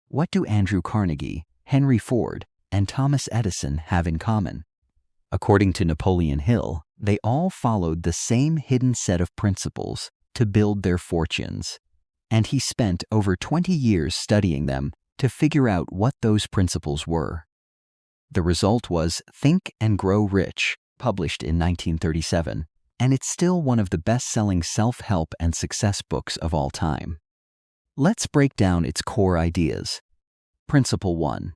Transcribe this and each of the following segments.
What do Andrew Carnegie, Henry Ford, and Thomas Edison have in common? According to Napoleon Hill, they all followed the same hidden set of principles to build their fortunes, and he spent over 20 years studying them to figure out what those principles were. The result was Think and Grow Rich, published in 1937, and it's still one of the best-selling self-help and success books of all time. Let's break down its core ideas. Principle 1.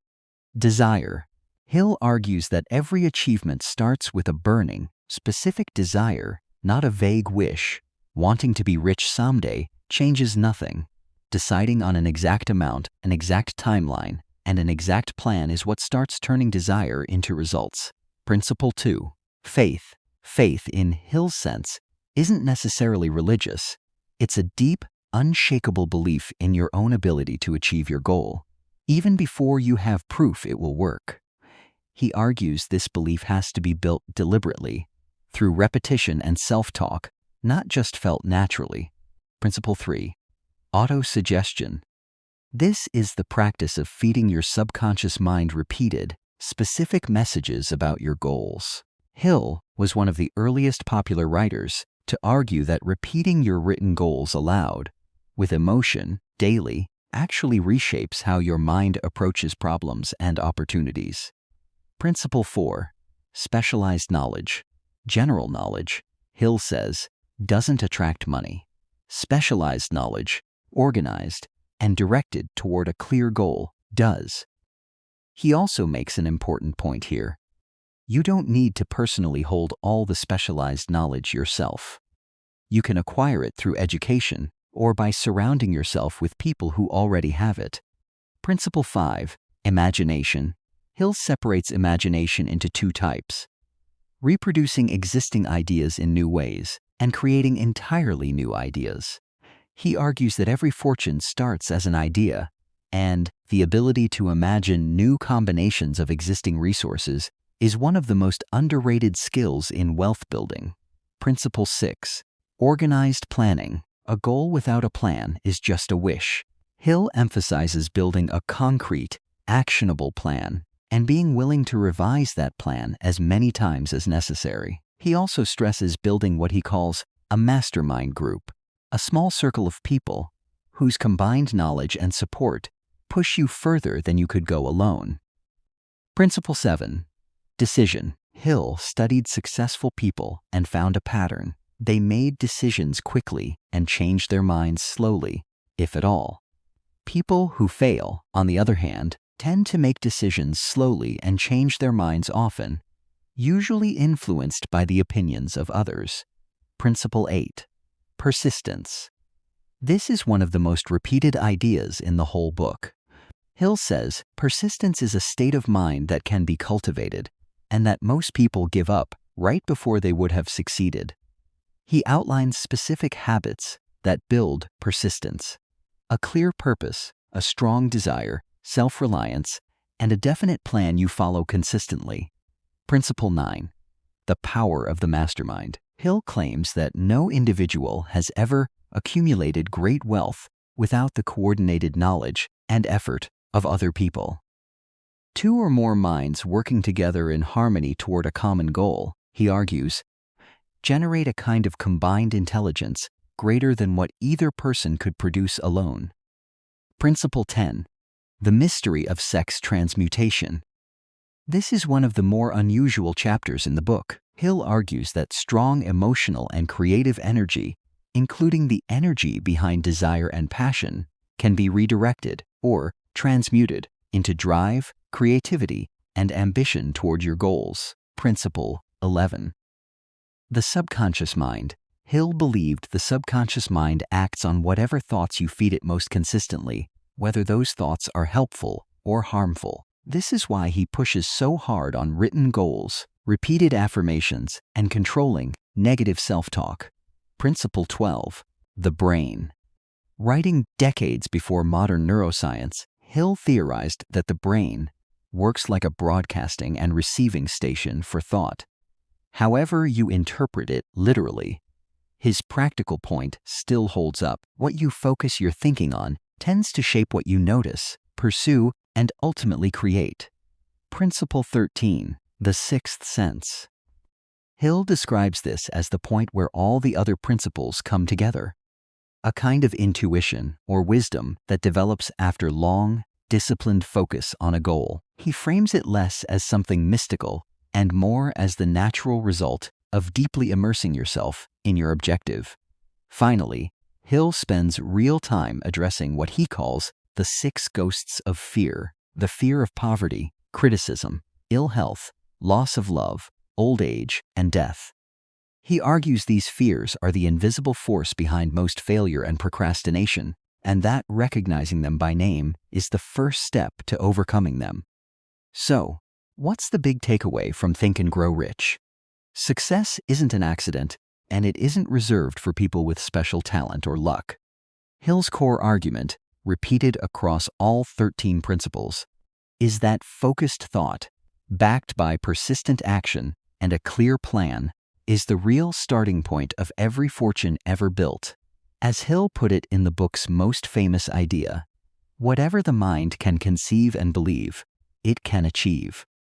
Desire. Hill argues that every achievement starts with a burning, specific desire, not a vague wish. Wanting to be rich someday changes nothing. Deciding on an exact amount, an exact timeline, and an exact plan is what starts turning desire into results. Principle 2. Faith. Faith, in Hill's sense, isn't necessarily religious. It's a deep, unshakable belief in your own ability to achieve your goal, even before you have proof it will work. He argues this belief has to be built deliberately, through repetition and self-talk, not just felt naturally. Principle 3. Autosuggestion. This is the practice of feeding your subconscious mind repeated, specific messages about your goals. Hill was one of the earliest popular writers to argue that repeating your written goals aloud, with emotion, daily, actually reshapes how your mind approaches problems and opportunities. Principle 4. Specialized knowledge. General knowledge, Hill says, doesn't attract money. Specialized knowledge, organized and directed toward a clear goal, does. He also makes an important point here. You don't need to personally hold all the specialized knowledge yourself. You can acquire it through education or by surrounding yourself with people who already have it. Principle 5. Imagination. Hill separates imagination into two types: reproducing existing ideas in new ways and creating entirely new ideas. He argues that every fortune starts as an idea, and the ability to imagine new combinations of existing resources is one of the most underrated skills in wealth building. Principle 6. Organized planning. A goal without a plan is just a wish. Hill emphasizes building a concrete, actionable plan and being willing to revise that plan as many times as necessary. He also stresses building what he calls a mastermind group, a small circle of people whose combined knowledge and support push you further than you could go alone. Principle 7. Decision. Hill studied successful people and found a pattern. They made decisions quickly and changed their minds slowly, if at all. People who fail, on the other hand, tend to make decisions slowly and change their minds often, usually influenced by the opinions of others. Principle 8. Persistence. This is one of the most repeated ideas in the whole book. Hill says persistence is a state of mind that can be cultivated, and that most people give up right before they would have succeeded. He outlines specific habits that build persistence: a clear purpose, a strong desire, self-reliance, and a definite plan you follow consistently. Principle 9. The power of the mastermind. Hill claims that no individual has ever accumulated great wealth without the coordinated knowledge and effort of other people. Two or more minds working together in harmony toward a common goal, he argues, generate a kind of combined intelligence greater than what either person could produce alone. Principle 10. The mystery of sex transmutation. This is one of the more unusual chapters in the book. Hill argues that strong emotional and creative energy, including the energy behind desire and passion, can be redirected or transmuted into drive, creativity, and ambition toward your goals. Principle 11. The subconscious mind. Hill believed the subconscious mind acts on whatever thoughts you feed it most consistently, whether those thoughts are helpful or harmful. This is why he pushes so hard on written goals, repeated affirmations, and controlling negative self-talk. Principle 12. The brain. Writing decades before modern neuroscience, Hill theorized that the brain works like a broadcasting and receiving station for thought. However you interpret it literally, his practical point still holds up. What you focus your thinking on tends to shape what you notice, pursue, and ultimately create. Principle 13, the sixth sense. Hill describes this as the point where all the other principles come together, a kind of intuition or wisdom that develops after long, disciplined focus on a goal. He frames it less as something mystical and more as the natural result of deeply immersing yourself in your objective. Finally, Hill spends real time addressing what he calls the 6 ghosts of fear: the fear of poverty, criticism, ill health, loss of love, old age, and death. He argues these fears are the invisible force behind most failure and procrastination, and that recognizing them by name is the first step to overcoming them. So, what's the big takeaway from Think and Grow Rich? Success isn't an accident, and it isn't reserved for people with special talent or luck. Hill's core argument, repeated across all 13 principles, is that focused thought, backed by persistent action and a clear plan, is the real starting point of every fortune ever built. As Hill put it in the book's most famous idea, whatever the mind can conceive and believe, it can achieve.